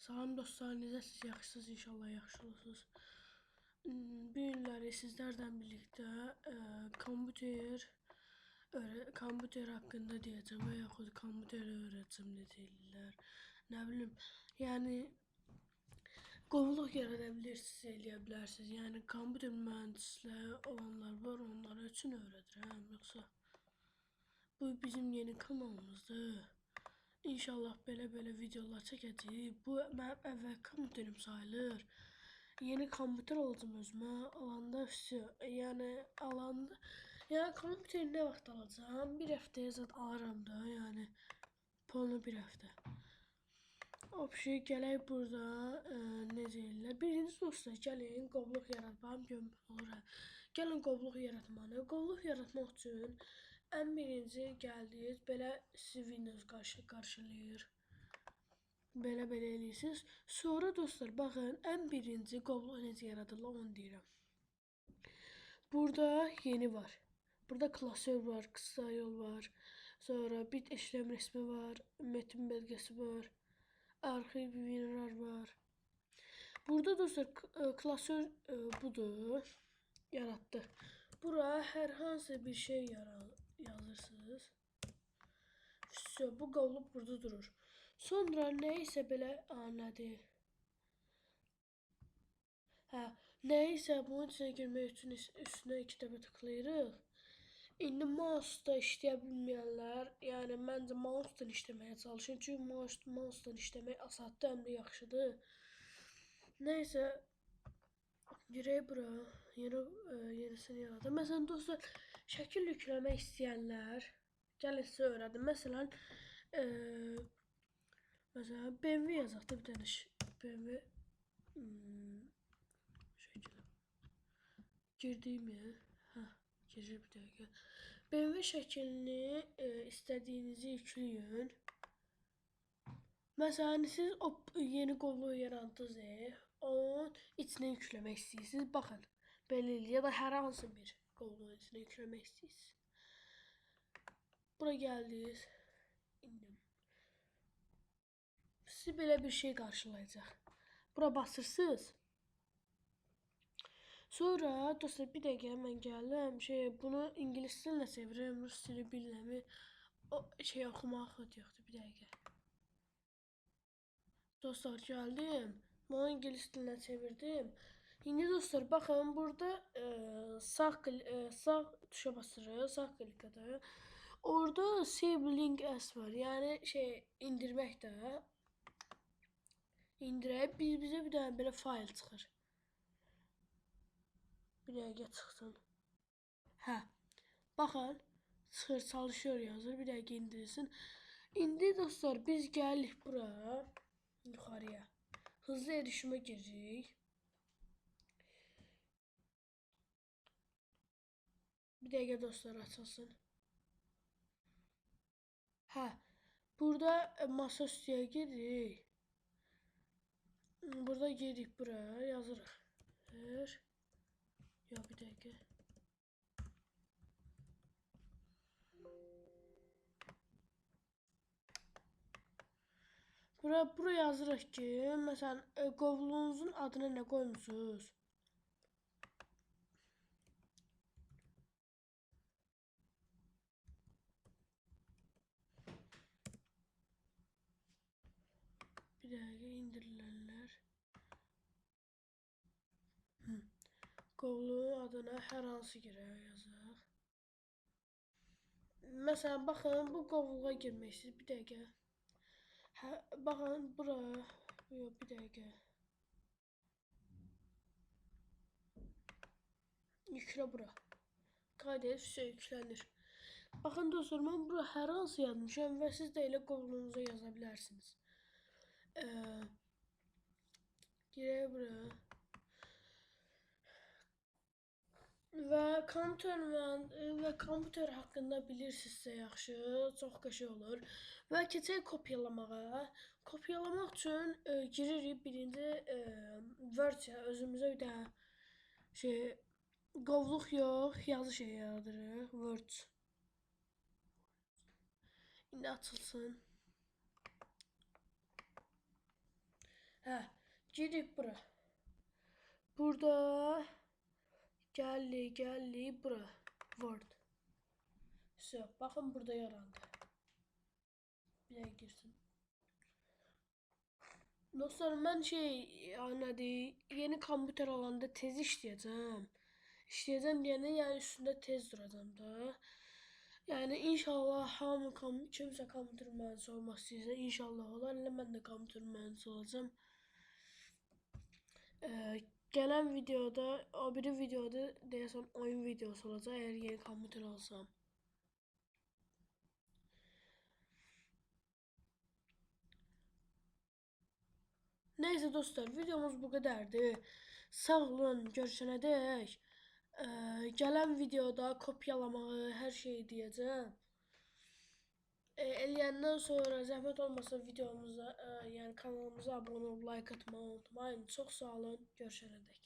Salam dostlar, necəsiz? Yaxşısınız inşallah, yaxşı olursunuz. Bu günləri sizlərlə birlikdə kompüter haqqında deyəcəm və yaxud kompüteri öyrədəcəm deyirlər. Nə bilim, yəni qovluq yarada bilirsiniz, eləyə bilərsiniz. Yəni kompüter mühəndisləri olanlar var, onlara üçün öyrədirəm, yoxsa bu bizim yeni kanalımızdır. İnşallah belə videolar çəkəcəyik. Bu mənim əvvəl kompüterim sayılır. Yeni kompüter alacağım özümə. Alanda yəni kompüteri nə vaxt alacağım? Bir həftəyə zət alıram da, yəni polnu bir həftə. Şey gələk burada necə eləyirlər? Birinci dostlar, gəlin qovluq yaratmam olur. Gəlin qovluq yaratmanı. Qovluq yaratmaq üçün ən birinci gəldiniz, belə sizi Windows qarşılayır. Belə eləyirsiniz. Sonra dostlar, baxın, ən birinci qovluq necə yaradılır onu deyirəm. Burada yeni var. Burada klasör var, qısa yol var. Sonra bit işlem resmi var, metin belgesi var. Arxiv WinRAR var. Burada dostlar klasör budur. Yarattı. Bura hər hansı bir şey yazırsınız. Bu qovluq burada durur. Sonra neysə belə nədir? Neysə bunun içine girmək üçün üstünə 2 dəfə tıklayırıq. İndi mouse-da işləyə bilməyənlər, yəni məncə mouse-dan işləməyə çalışın. Çünki mouse-dan işləmək asaddır, həm də yaxşıdır. Neysə, girək bura, yenisini yaradım. Məsələn dostlar, şəkil yükləmək istəyənlər gəlin sizə öyrədim. Məsələn, BMW yazaq da bir dənə BMW şəkili. Girdik mi? Girir bir dəqiqə. BMW şəklini istədiyinizi yükləyin. Məsələn, siz o yeni qovluğu yaratdınız, onun içine yükləmək istəyirsiniz. Baxın, belə ya da hər hansı bir qovluğun içine yükləmək istəyirsiniz. Bura gəldiniz. Sizi belə bir şey qarşılayacaq. Bura basırsınız. Sonra dostlar bir dəqiqə mən gəldim. Bunu ingilis dilinə çevirirəm, rus dili bilmirəm. O oxumaq yoxdur, bir dəqiqə. Dostlar gəldim. Bunu ingilis dilinə çevirdim. İndi dostlar baxın, burada sağ tuşa basırıq, sağ klikdə. Orada save link as var. Yəni indirmək də. İndirək, bizə bir dənə belə fayl çıxır. Bir dəqiqə çıxsın. Baxın, çıxır, çalışıyor yazır. Bir dəqiqə indirilsin. İndi dostlar, biz gəlirik bura, yuxarıya. Hızlı erişimə giririk. Bir dəqiqə dostlar, açılsın. Burada masa üstüyə giririk. Burada giririk buraya, yazırıq. Yox, bir dəqiqə. Bura yazırıq ki, məsələn, qovluğunuzun adına nə qoymusunuz? Bir dəqiqə indirilənlər. Qovluğun adına hər hansı girək yazaq. Məsələn, baxın, bu qovluğa girməksiniz. Bir dəqiqə. Baxın, bura. Yox, bir dəqiqə. Yüklə bura. Qaydaya yüklənir. Baxın dostlar, mən bura hər hansı yazmışam və siz də elə qovluğunuza yaza bilərsiniz. Girək bura. Və kompüter haqqında bilirsinizsə yaxşı, çox qəşəng olur. Və keçək kopyalamağa. Kopyalamaq üçün giririk birinci Word-ə, özümüzə bir dənə qovluq yox, yazı yaradırıq. Word. İndi açılsın. Hə, girik bura. Burada gəldik bura. Word. Baxın burada yarandı. Bir dəqiqə girsin. Dostlar, mən yeni kompüter alanda tez işləyəcəm. Deyəndə, yəni üstündə tez duracam da. Yəni inşallah kimsə kompüter mühəndisi olmaq istəyirsə, inşallah olar. Elə mən də kompüter mühəndisi olacam. Gələn videoda, o biri videoda deyəsən oyun videosu olacaq, əgər yeni kompüter alsam. Neyse dostlar, videomuz bu kadardı. Sağ olun, görüşənədək. Gələn videoda kopyalamağı, hər şeyi deyəcəm. Eləyəndən sonra zəhmət olmasa videomuza, yəni kanalımıza abunə olub like atmağı unutmayın. Çox sağ olun, görüşənədək.